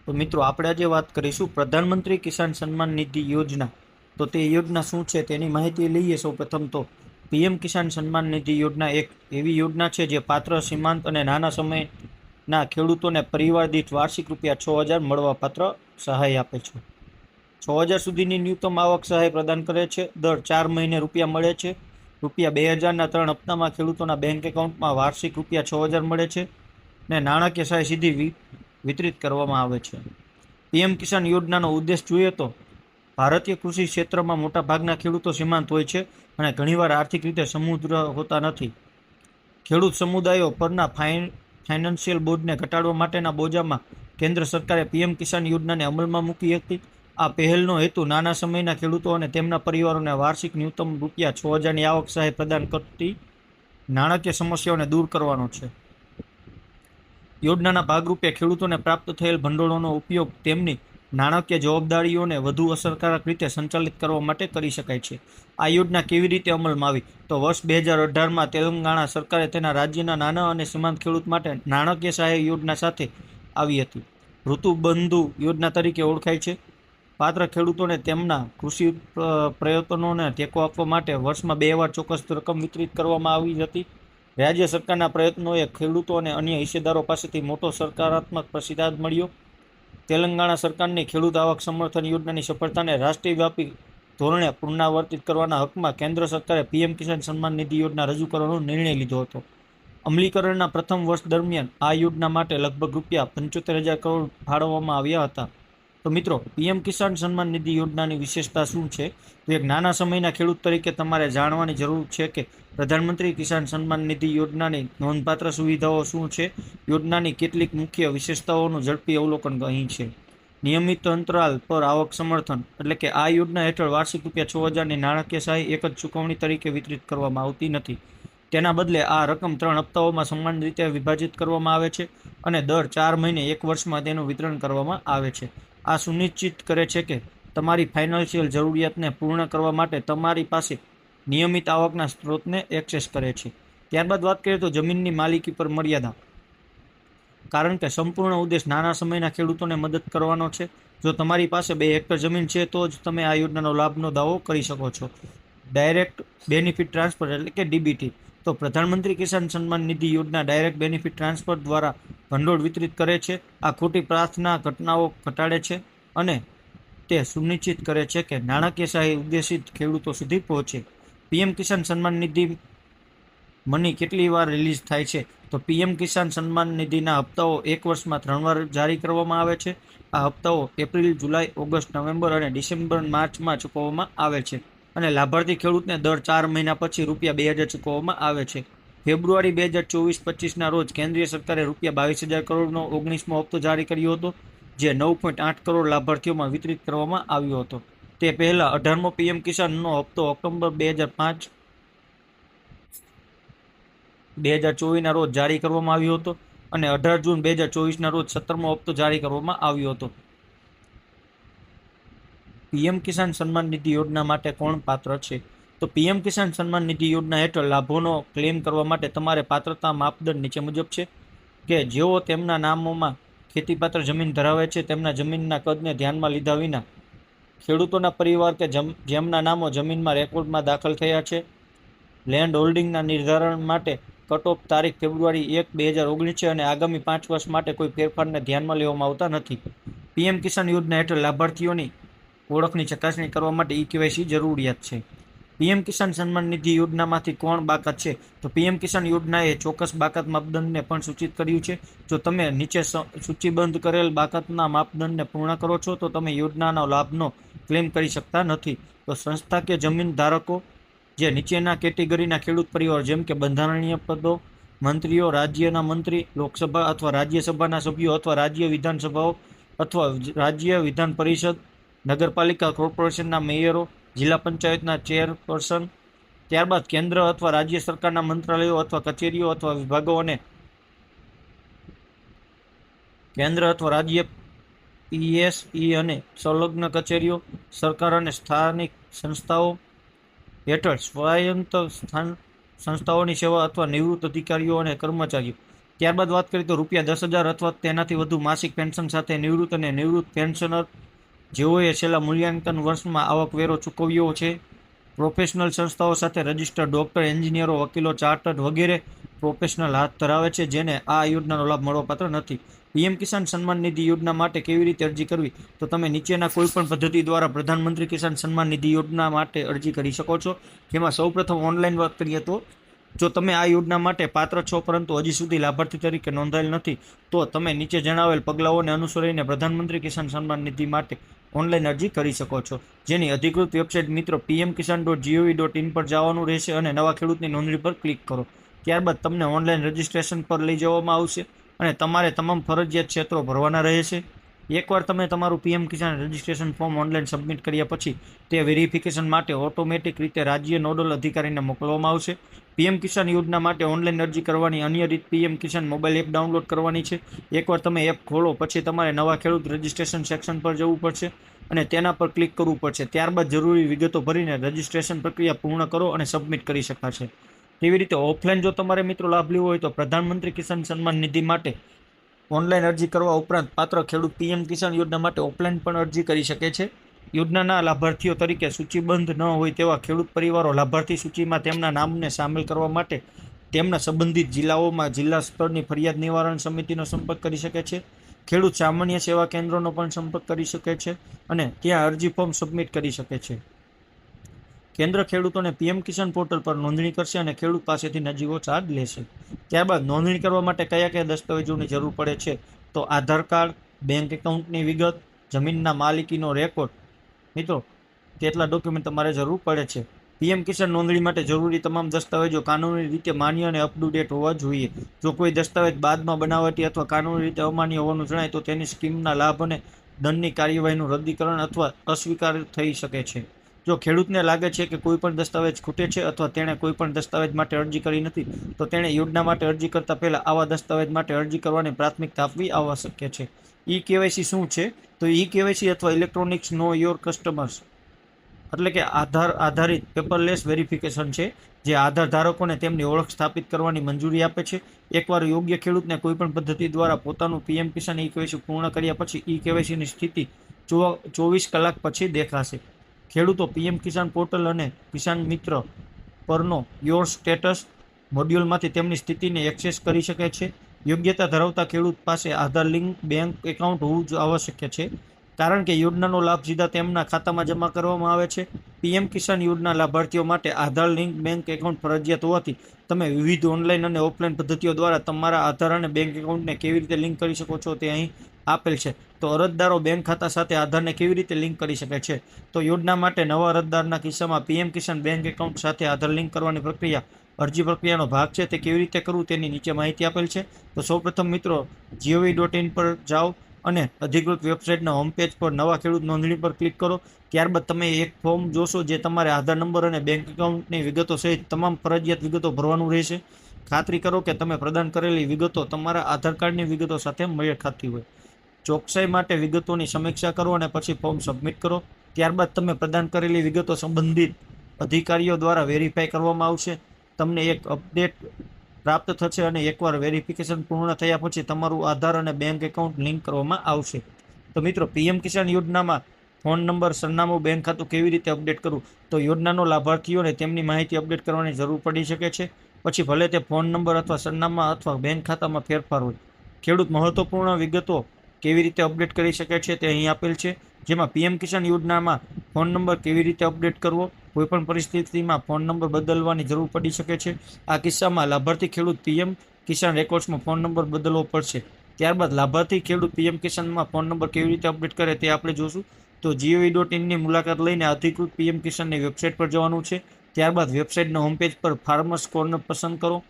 તો મિત્રો આપણે આજે વાત કરીશું પ્રધાનમંત્રી કિસાન સન્માન નિધિ યોજના. તો તે યોજના શું છે તેની માહિતી લઈએ. સૌ પ્રથમ તો પીએમ કિસાન સન્માન નિધિ યોજના એક એવી યોજના છે જે પાત્ર સીમાંત અને નાના સમયના ખેડૂતોને પરિવાર દીઠ વાર્ષિક ₹6,000 મળવાપાત્ર સહાય આપે છે. 6,000 સુધીની ન્યૂનતમ આવક સહાય પ્રદાન કરે છે. દર 4 મહિને રૂપિયા મળે છે. ₹2,000ના 3 હપ્તામાં ખેડૂતોના બેંક એકાઉન્ટમાં વાર્ષિક ₹6,000 મળે છે ને નાણાકીય સહાય સીધી વિતરિત કરવામાં આવે છે. પીએમ કિસાન યોજનાનો ઉદ્દેશ જોઈએ તો ભારતીય કૃષિ ક્ષેત્રમાં મોટા ભાગના ખેડૂતો સીમાંત હોય છે અને ઘણીવાર આર્થિક રીતે સમૃદ્ધ હોતા નથી. ખેડૂત સમુદાયો પરના ફાઇનાન્શિયલ બોજને ઘટાડવા માટેના બોજામાં કેન્દ્ર સરકારે પીએમ કિસાન યોજનાને અમલમાં મૂકી હતી. આ પહેલનો હેતુ નાના સમયના ખેડૂતો અને તેમના પરિવારોને વાર્ષિક ન્યૂનતમ ₹6,000ની આવક સહાય પ્રદાન કરતી નાણાકીય સમસ્યાઓને દૂર કરવાનો છે. યોજનાના ભાગરૂપે ખેડૂતોને પ્રાપ્ત થયેલ ભંડોળનો ઉપયોગ તેમની નાણાકીય જવાબદારીઓને વધુ અસરકારક રીતે સંચાલિત કરવા માટે કરી શકાય છે. આ યોજના કેવી રીતે અમલમાં આવી? તો વર્ષ 2018માં તેલંગાણા સરકારે તેના રાજ્યના નાના અને સીમાંત ખેડૂત માટે નાણાકીય સહાય યોજના સાથે આવી હતી. ઋતુબંધુ યોજના તરીકે ઓળખાય છે. પાત્ર ખેડૂતોને તેમના કૃષિ પ્રયત્નોને ટેકો આપવા માટે વર્ષમાં 2 વાર ચોક્કસ રકમ વિતરિત કરવામાં આવી હતી. રાજ્ય સરકારના પ્રયત્નોએ ખેડૂતો અને અન્ય હિસ્સેદારો પાસેથી મોટો સકારાત્મક પ્રતિસાદ મળ્યો. તેલંગાણા સરકારની ખેડૂત આવક સમર્થન યોજનાની સફળતાને રાષ્ટ્રવ્યાપી ધોરણે પુનરાવર્તિત કરવાના હકમાં કેન્દ્ર સરકારે પીએમ કિસાન સન્માન નિધિ યોજના રજૂ કરવાનો નિર્ણય લીધો હતો. અમલીકરણના પ્રથમ વર્ષ દરમિયાન આ યોજના માટે લગભગ ₹75,000 કરોડ ફાળવવામાં આવ્યા હતા. તો મિત્રો, પીએમ કિસાન સન્માન નિધિ યોજનાની વિશેષતા શું છે? તો એક નાના સમયના ખેડૂત તરીકે તમારે જાણવાની જરૂર છે કે પ્રધાનમંત્રી કિસાન સન્માન નિધિ યોજનાની નોંધપાત્ર સુવિધાઓ શું છે. યોજનાની કેટલીક મુખ્ય વિશેષતાઓનું ઝડપી અવલોકન અહીં છે. નિયમિત અંતરાલ પર આવક સમર્થન, એટલે કે આ યોજના હેઠળ વાર્ષિક ₹6,000ની નાણાકીય સહાય એક જ ચૂકવણી તરીકે વિતરિત કરવામાં આવતી નથી. તેના બદલે આ રકમ 3 હપ્તાઓમાં સમાન રીતે વિભાજિત કરવામાં આવે છે અને દર 4 મહિને 1 વર્ષમાં તેનું વિતરણ કરવામાં આવે છે. આ સુનિશ્ચિત કરે છે કે તમારી ફાઇનાન્શિયલ જરૂરિયાતને પૂર્ણ કરવા માટે તમારી પાસે નિયમિત આવકના સ્ત્રોતને એક્સેસ કરે છે. ત્યારબાદ વાત કરીએ તો જમીનની માલિકી પર મર્યાદા. કારણ કે સંપૂર્ણ ઉદ્દેશ નાના સમયના ખેડૂતોને મદદ કરવાનો છે. જો તમારી પાસે 2 હેક્ટર જમીન છે તો જ તમે આ યોજનાનો લાભનો દાવો કરી શકો છો. ડાયરેક્ટ બેનિફિટ ટ્રાન્સફર, એટલે કે ડીબીટી. તો પ્રધાનમંત્રી કિસાન સન્માન નિધિ યોજના ડાયરેક્ટ બેનિફિટ ટ્રાન્સફર દ્વારા ભંડોળ વિતરિત કરે છે. આ ખોટી પ્રાર્થના ઘટનાઓ ઘટાડે છે અને તે સુનિશ્ચિત કરે છે કે નાણાકીય સહાય ઉદ્દેશિત ખેડૂતો સુધી પહોંચે. પીએમ કિસાન સન્માન નિધિ મની કેટલી વાર રિલીઝ થાય છે? તો પીએમ કિસાન સન્માન નિધિના હપ્તાઓ 1 વર્ષમાં 3 વાર જારી કરવામાં આવે છે. આ હપ્તાઓ એપ્રિલ, જુલાઈ, ઓગસ્ટ, નવેમ્બર અને ડિસેમ્બર, માર્ચમાં ચૂકવવામાં આવે છે અને લાભાર્થી ખેડૂતને દર 4 મહિના પછી ₹2,000 ચૂકવવામાં આવે છે. ફેબ્રુઆરી 2024-25ના રોજ કેન્દ્રીય સરકારે ₹22,000 કરોડનો 19મો હપ્તો જારી કર્યો હતો, જે 9.8 કરોડ લાભાર્થીઓમાં વિતરિત કરવામાં આવ્યો હતો. તે પહેલા 18મો પીએમ કિસાનનો હપ્તો ઓક્ટોબર 2024ના રોજ જારી કરવામાં આવ્યો હતો અને 18 જૂન 2024ના રોજ 17મો હપ્તો જારી કરવામાં આવ્યો હતો. પીએમ કિસાન સન્માન નિધિ યોજના માટે કોણ પાત્ર છે? તો પીએમ કિસાન સન્માન નિધિ યોજના હેઠળ લાભોનો ક્લેમ કરવા માટે તમારે પાત્રતા માપદંડ નીચે મુજબ છે કે જેઓ તેમના નામોમાં ખેતીપાત્ર જમીન ધરાવે છે, તેમના જમીનના કદને ધ્યાનમાં લીધા વિના, ખેડૂતોના પરિવાર કે જેમના નામો જમીનમાં રેકોર્ડમાં દાખલ થયા છે. લેન્ડ હોલ્ડિંગના નિર્ધારણ માટે કટ ઓફ તારીખ ફેબ્રુઆરી 1, 2019 છે અને આગામી 5 વર્ષ માટે કોઈ ફેરફારને ધ્યાનમાં લેવામાં આવતા નથી. પીએમ કિસાન યોજના હેઠળ લાભાર્થીઓની ઓળખની ચકાસણી કરવા માટે ઈ-કેવાયસી જરૂરિયાત છે. પીએમ કિસાન સન્માન નિધિ યોજનામાંથી કોણ બાકાત છે? તો પીએમ કિસાન યોજનાએ ચોક્કસ બાકાત માપદંડને પણ સૂચિત કર્યું છે. જો તમે નીચે સૂચિબદ્ધ કરેલ બાકાતના માપદંડને પૂર્ણ કરો છો તો તમે યોજનાના લાભનો ક્લેમ કરી શકતા નથી. તો સંસ્થાકીય જમીન ધારકો, જે નીચેના કેટેગરીના ખેડૂત પરિવાર જેમ કે બંધારણીય પદો, મંત્રીઓ, રાજ્યના મંત્રી, લોકસભા અથવા રાજ્યસભાના સભ્યો અથવા રાજ્ય વિધાનસભાઓ અથવા રાજ્ય વિધાન પરિષદ, નગરપાલિકા કોર્પોરેશનના મેયરો, જિલ્લા પંચાયતના ચેરપર્સન. ત્યારબાદ કેન્દ્ર અથવા રાજ્ય સરકારના મંત્રાલયો અથવા કચેરીઓ અથવા વિભાગો અને કેન્દ્ર અથવા રાજ્ય પીએસઈ અને સંલગ્ન કચેરીઓ, સરકાર અને સ્થાનિક સંસ્થાઓ હેઠળ સ્વાયત્ત સંસ્થાઓની સેવા અથવા નિવૃત્ત અધિકારીઓ અને કર્મચારીઓ. ત્યારબાદ વાત કરીએ તો ₹10,000 અથવા તેનાથી વધુ માસિક પેન્શન સાથે નિવૃત્ત અને નિવૃત્ત પેન્શનર જેઓએ છેલ્લા મૂલ્યાંકન વર્ષમાં આવકવેરો ચૂકવ્યો છે. પ્રોફેશનલ સંસ્થાઓ સાથે રજિસ્ટર્ડ ડોક્ટર, એન્જિનિયરો, વકીલો, ચાર્ટર્ડ વગેરે પ્રોફેશનલ હાથ ધરાવે છે જેને આ યોજનાનો લાભ મળવાપાત્ર નથી. પીએમ કિસાન સન્માન નિધિ યોજના માટે કેવી રીતે અરજી કરવી? તો તમે નીચેના કોઈપણ પદ્ધતિ દ્વારા પ્રધાનમંત્રી કિસાન સન્માન નિધિ યોજના માટે અરજી કરી શકો છો. જેમાં સૌપ્રથમ ઓનલાઈન વાત કરીએ તો જો તમે આ યોજના માટે પાત્ર છો પરંતુ હજી સુધી લાભાર્થી તરીકે નોંધાયેલ નથી તો તમે નીચે જણાવેલ પગલાઓને અનુસરીને પ્રધાનમંત્રી કિસાન સન્માન નિધિ માટે ઓનલાઈન અરજી કરી શકો છો. જેની અધિકૃત વેબસાઇટ મિત્રો pmkisan.gov.in પર જવાનું રહેશે અને નવા ખેડૂતની નોંધણી પર ક્લિક કરો. ત્યારબાદ તમને ઓનલાઈન રજિસ્ટ્રેશન પર લઈ જવામાં આવશે અને તમારે તમામ ફરજિયાત ક્ષેત્રો ભરવાના રહેશે. એકવાર તમે તમારું પીએમ કિસાન રજિસ્ટ્રેશન ફોર્મ ઓનલાઈન સબમિટ કર્યા પછી તે વેરિફિકેશન માટે ઓટોમેટિક રીતે રાજ્ય નોડલ અધિકારીને મોકલવામાં આવશે. પીએમ કિસાન યોજના માટે ઓનલાઈન અરજી કરવાની અન્ય રીત પીએમ કિસાન મોબાઈલ એપ ડાઉનલોડ કરવાની છે. એકવાર તમે એપ ખોલો પછી તમારે નવા ખેડૂત રજિસ્ટ્રેશન સેક્શન પર જવું પડશે અને તેના પર ક્લિક કરવું પડશે. ત્યારબાદ જરૂરી વિગતો ભરીને રજિસ્ટ્રેશન પ્રક્રિયા પૂર્ણ કરો અને સબમિટ કરી શકાશે. તેવી રીતે ઓફલાઈન જો તમારે મિત્રો લાભ લેવો હોય તો પ્રધાનમંત્રી કિસાન સન્માન નિધિ માટે ઓનલાઈન અરજી કરવા ઉપરાંત પાત્ર ખેડૂત પીએમ કિસાન યોજના માટે ઓફલાઈન પણ અરજી કરી શકે છે. યોજનાના લાભાર્થીઓ તરીકે સૂચિબદ્ધ ન હોય તેવા ખેડૂત પરિવારો લાભાર્થી સૂચિમાં તેમના નામને સામેલ કરવા માટે તેમના સંબંધિત જિલ્લાઓમાં જિલ્લા સ્તરની ફરિયાદ નિવારણ સમિતિનો સંપર્ક કરી શકે છે. ખેડૂત સામાન્ય સેવા કેન્દ્રોનો પણ સંપર્ક કરી શકે છે અને ત્યાં અરજી ફોર્મ સબમિટ કરી શકે છે. કેન્દ્ર ખેડૂતોને પીએમ કિસાન પોર્ટલ પર નોંધણી કરશે અને ખેડૂત પાસેથી નજીવો ચાર્જ લેશે. ત્યારબાદ નોંધણી કરવા માટે કયા કયા દસ્તાવેજોની જરૂર પડે છે તો આધાર કાર્ડ, બેંક એકાઉન્ટની વિગત, જમીનના માલિકીનો રેકોર્ડ. મિત્રો કેટલા ડોક્યુમેન્ટ તમારે જરૂર પડે છે? પીએમ કિસાન નોંધણી માટે જરૂરી તમામ દસ્તાવેજો કાનૂની રીતે માન્ય અને અપ ટુ ડેટ હોવા જોઈએ. જો કોઈ દસ્તાવેજ બાદમાં બનાવટી અથવા કાનૂની રીતે અમાન્ય હોવાનું જણાય તો તેની સ્કીમના લાભ અને દંડની કાર્યવાહીનું રદ્દીકરણ અથવા અસ્વીકાર થઈ શકે છે. જો ખેડૂતને લાગે છે કે કોઈપણ દસ્તાવેજ ખૂટે છે અથવા તેણે કોઈપણ દસ્તાવેજ માટે અરજી કરી નથી તો તેણે યોજના માટે અરજી કરતા પહેલા આવા દસ્તાવેજ માટે અરજી કરવાની પ્રાથમિકતા આપવી આવશ્યક છે. ઈ-કેવાયસી શું છે? તો ઈ-કેવાયસી અથવા ઇલેક્ટ્રોનિક્સ નો યોર કસ્ટમર્સ એટલે કે આધાર આધારિત પેપરલેસ વેરિફિકેશન છે જે આધાર ધારકોને તેમની ઓળખ સ્થાપિત કરવાની મંજૂરી આપે છે. એકવાર યોગ્ય ખેડૂતને કોઈપણ પદ્ધતિ દ્વારા પોતાનું પીએમ કિસાન ઈ-કેવાયસી પૂર્ણ કર્યા પછી ઈ-કેવાયસીની સ્થિતિ 24 કલાક પછી દેખાશે. ખેડૂતો પીએમ કિસાન પોર્ટલ અને કિસાન મિત્ર પરનો યોર સ્ટેટસ મોડ્યુલમાંથી તેમની સ્થિતિને એક્સેસ કરી શકે છે. યોગ્યતા ધરાવતા ખેડૂત પાસે આધાર લિંક બેંક એકાઉન્ટ હોવું આવશ્યક છે કારણ કે યોજનાનો લાભ સીધા તેમના ખાતામાં જમા કરવામાં આવે છે. પીએમ કિસાન યોજના લાભાર્થીઓ માટે આધાર લિંક બેંક એકાઉન્ટ ફરજિયાત હોવાથી તમે વિવિધ ઓનલાઈન અને ઓફલાઈન પદ્ધતિઓ દ્વારા તમારા આધાર અને બેંક એકાઉન્ટને કેવી રીતે લિંક કરી શકો છો તે અહીં આપેલ છે. તો અરજદારો બેંક ખાતા સાથે આધારને કેવી રીતે લિંક કરી શકે છે? તો યોજના માટે નવા અરજદારના કિસ્સામાં પીએમ કિસાન બેંક એકાઉન્ટ સાથે આધાર લિંક કરવાની પ્રક્રિયા અરજી પ્રક્રિયાનો ભાગ છે. તે કેવી રીતે કરવું તેની નીચે માહિતી આપેલ છે. તો સૌપ્રથમ મિત્રો gov.in પર જાઓ અને અધિકૃત વેબસાઇટના હોમ પેજ પર નવા ખેડૂત નોંધણી પર ક્લિક કરો. ત્યારબાદ તમે એક ફોર્મ જોશો જે તમારે આધાર નંબર અને બેંક એકાઉન્ટની વિગતો સહિત તમામ ફરજિયાત વિગતો ભરવાનું રહેશે. ખાતરી કરો કે તમે પ્રદાન કરેલી વિગતો તમારા આધાર કાર્ડની વિગતો સાથે મેળ ખાતી હોય. ચોકસાઈ માટે વિગતોની સમીક્ષા કરો અને પછી ફોર્મ સબમિટ કરો. ત્યારબાદ તમે પ્રદાન કરેલી વિગતો સંબંધિત અધિકારીઓ દ્વારા વેરીફાઈ કરવામાં આવશે. તમને એક અપડેટ પ્રાપ્ત થશે અને એકવાર વેરિફિકેશન પૂર્ણ થયા પછી તમારું આધાર અને બેંક એકાઉન્ટ લિંક કરવામાં આવશે. તો મિત્રો પીએમ કિસાન યોજનામાં ફોન નંબર, સરનામું, બેંક ખાતું કેવી રીતે અપડેટ કરવું? તો યોજનાનો લાભાર્થીઓને તેમની માહિતી અપડેટ કરવાની જરૂર પડી શકે છે. પછી ભલે તે ફોન નંબર અથવા સરનામા અથવા બેંક ખાતામાં ફેરફાર હોય. ખેડૂત મહત્વપૂર્ણ વિગતો કેવી રીતે અપડેટ કરી શકે છે તે અહીં આપેલ છે. જેમાં પીએમ કિસાન યોજનામાં ફોન નંબર કેવી રીતે અપડેટ કરવો? કોઈપણ પરિસ્થિતિમાં ફોન નંબર બદલવાની જરૂર પડી શકે છે. આ કિસ્સામાં લાભાર્થી ખેડૂત પીએમ કિસાન રેકોર્ડ્સમાં ફોન નંબર બદલવો પડશે. ત્યારબાદ લાભાર્થી ખેડૂત પીએમ કિસાનમાં ફોન નંબર કેવી રીતે અપડેટ કરે તે આપણે જોશું. તો gov.inની મુલાકાત લઈને અધિકૃત પીએમ કિસાનની વેબસાઇટ પર જવાનું છે. ત્યારબાદ વેબસાઇટના હોમ પેજ પર ફાર્મર્સ કોર્નર પસંદ કરો.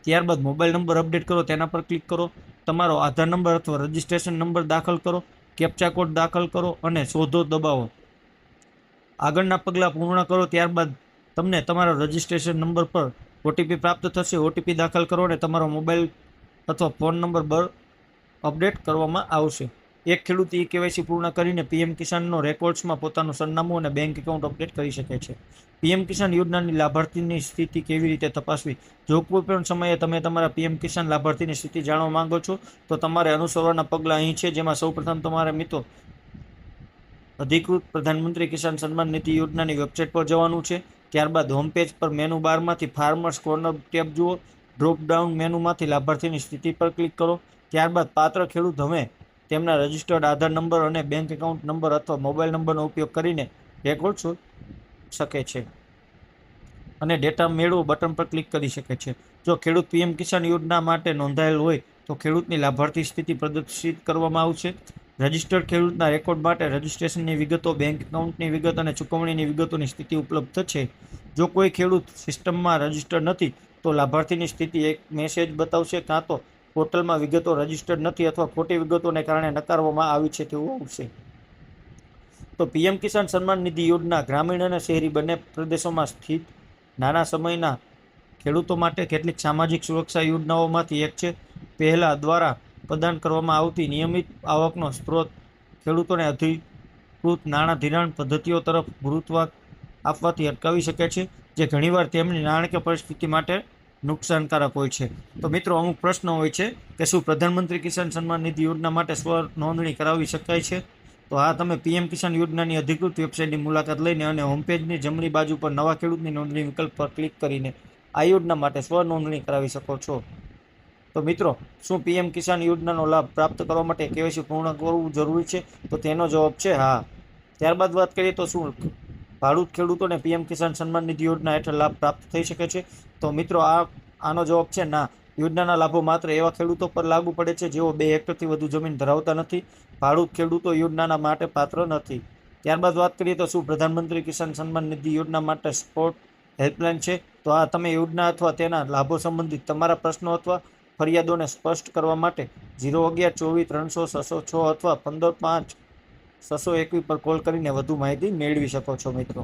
ત્યારબાદ મોબાઈલ નંબર અપડેટ કરો તેના પર ક્લિક કરો. તમારો આધાર નંબર અથવા રજિસ્ટ્રેશન નંબર દાખલ કરો. કેપ્ચા કોડ દાખલ કરો અને શોધો દબાવો. આગળના પગલાં પૂર્ણ કરો. ત્યારબાદ તમને તમારા રજિસ્ટ્રેશન નંબર પર ઓટીપી પ્રાપ્ત થશે. ઓટીપી દાખલ કરો અને તમારો મોબાઈલ અથવા ફોન નંબર અપડેટ કરવામાં આવશે. એક ખેડૂત KYC પૂર્ણ કરીને પીએમ કિસાનનો રેકોર્ડ્સમાં પોતાનું સરનામું અને બેંક એકાઉન્ટ અપડેટ કરી શકે છે. પીએમ કિસાન યોજનાની લાભાર્થીની સ્થિતિ કેવી રીતે તપાસવી? જો કોઈ પણ સમયે તમે તમારા પીએમ કિસાન લાભાર્થીની સ્થિતિ જાણવા માંગો છો તો તમારે અનુસરવાના પગલાં અહીં છે, જેમાં સૌપ્રથમ તમારે મિત્રો અધિકૃત પ્રધાનમંત્રી કિસાન સન્માન નિધિ યોજનાની વેબસાઇટ પર જવાનું છે. ત્યારબાદ હોમ પેજ પર મેનુ બારમાંથી ફાર્મર્સ કોર્નર ટેબ જુઓ. ડ્રોપ ડાઉન મેનુમાંથી લાભાર્થીની સ્થિતિ પર ક્લિક કરો. ત્યારબાદ પાત્ર ખેડૂત હવે તેમના રજિસ્ટર્ડ આધાર નંબર અને બેંક એકાઉન્ટ નંબર અથવા મોબાઈલ નંબરનો ઉપયોગ કરીને રેકોર્ડ શોધી શકે છે અને ડેટા મેળવો બટન પર ક્લિક કરી શકે છે. જો ખેડૂત પીએમ કિસાન યોજના માટે નોંધાયેલ હોય તો ખેડૂતની લાભાર્થી સ્થિતિ પ્રદર્શિત કરવામાં આવશે. રજિસ્ટર્ડ ખેડૂતના રેકોર્ડ માટે રજિસ્ટ્રેશનની વિગતો, બેંક એકાઉન્ટની વિગત અને ચૂકવણીની વિગતોની સ્થિતિ ઉપલબ્ધ છે. જો કોઈ ખેડૂત સિસ્ટમમાં રજિસ્ટર્ડ નથી તો લાભાર્થીની સ્થિતિ એક મેસેજ બતાવશે, કાં તો પોર્ટલમાં વિગતો રજિસ્ટર્ડ નથી અથવા ખોટી વિગતોને કારણે નકારવામાં આવી છે તેવું આવશે. તો પીએમ કિસાન સન્માન નિધિ યોજના ગ્રામીણ અને શહેરી બંને પ્રદેશોમાં સ્થિત નાના સમયના ખેડૂતો માટે કેટલીક સામાજિક સુરક્ષા યોજનાઓમાંથી એક છે. પહેલા દ્વારા પ્રદાન કરવામાં આવતી નિયમિત આવકનો સ્ત્રોત ખેડૂતોને અધિકૃત નાણાં ધિરાણ પદ્ધતિઓ તરફ ગુરુત્વ આપવાથી અટકાવી શકે છે, જે ઘણીવાર તેમની નાણાકીય પરિસ્થિતિ માટે નુકસાનકારક હોય છે. તો મિત્રો, અમુક પ્રશ્નો હોય છે કે શું પ્રધાનમંત્રી કિસાન સન્માન નિધિ યોજના માટે સ્વ નોંધણી કરાવી શકાય છે? તો આ તમે પીએમ કિસાન યોજનાની અધિકૃત વેબસાઇટની મુલાકાત લઈને અને હોમપેજની જમણી બાજુ પર નવા ખેડૂતની નોંધણી વિકલ્પ પર ક્લિક કરીને આ યોજના માટે સ્વ નોંધણી કરાવી શકો છો. તો મિત્રો, શું પીએમ કિસાન યોજનાનો લાભ પ્રાપ્ત કરવા માટે KYC પૂર્ણ કરવું જરૂરી છે? તો તેનો જવાબ છે હા. ત્યારબાદ વાત કરીએ તો શું ભાડૂત ખેડૂતોને પીએમ કિસાન સન્માન નિધિ યોજના હેઠળ લાભ પ્રાપ્ત થઈ શકે છે? તો મિત્રો, આનો જવાબ છે ના. યોજનાના લાભો માત્ર એવા ખેડૂતો પર લાગુ પડે છે જેઓ 2 હેક્ટરથી વધુ જમીન ધરાવતા નથી. ભાડૂત ખેડૂતો યોજનાના માટે પાત્ર નથી. ત્યારબાદ વાત કરીએ તો શું પ્રધાનમંત્રી કિસાન સન્માન નિધિ યોજના માટે સપોર્ટ હેલ્પલાઇન છે? તો આ તમે યોજના અથવા તેના લાભો સંબંધિત તમારા પ્રશ્નો અથવા ફરિયાદોને સ્પષ્ટ કરવા માટે 011-24-300-606 અથવા 15-5-621 પર કોલ કરીને વધુ માહિતી મેળવી શકો છો મિત્રો.